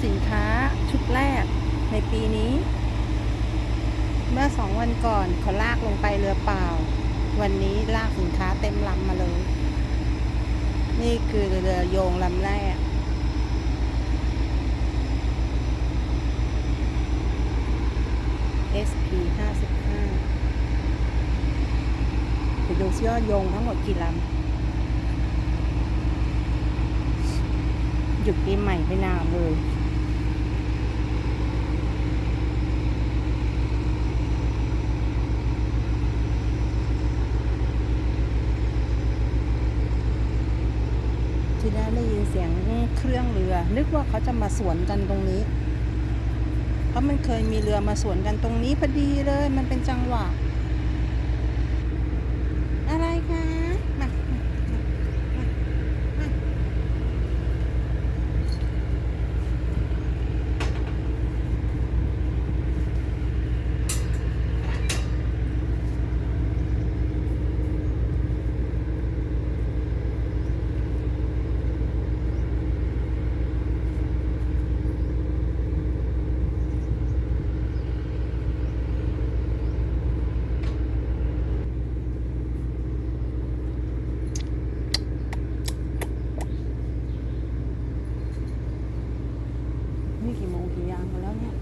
สินค้าชุดแรกในปีนี้เมื่อ2 วันก่อนเขาลากลงไปเรือเปล่าวันนี้ลากสินค้าเต็มลำมาเลยนี่คือเรือโยงลำแรกSP 55ไปดูซิว่าโยงทั้งหมดกี่ลำหยุดปีใหม่ไปนานเลยที่ได้ยินเสียงเครื่องเรือนึกว่าเขาจะมาสวนกันตรงนี้เพราะมันเคยมีเรือมาสวนกันตรงนี้พอดีเลยมันเป็นจังหวะอะไรคะมานี่กี่โมงกี่ยามกันแล้วเนี่ย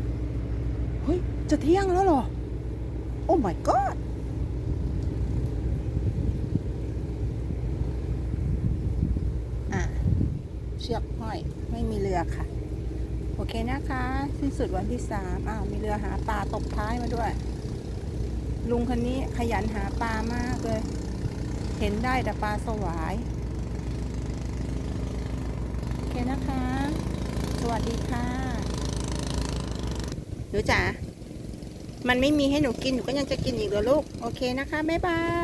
เฮ้ยจะเที่ยงแล้วเหรอโอ้ my god เชือกห้อยไม่มีเรือค่ะโอเคนะคะสิ้นสุดวันที่3มีเรือหาปลาตบท้ายมาด้วยลุงคนนี้ขยันหาปลามากเลยเห็นได้แต่ปลาสวายโอเคนะคะสวัสดีค่ะหนูจ๋ามันไม่มีให้หนูกินหนูก็ยังจะกินอีกเหรอลูกโอเคนะคะบ๊ายบาย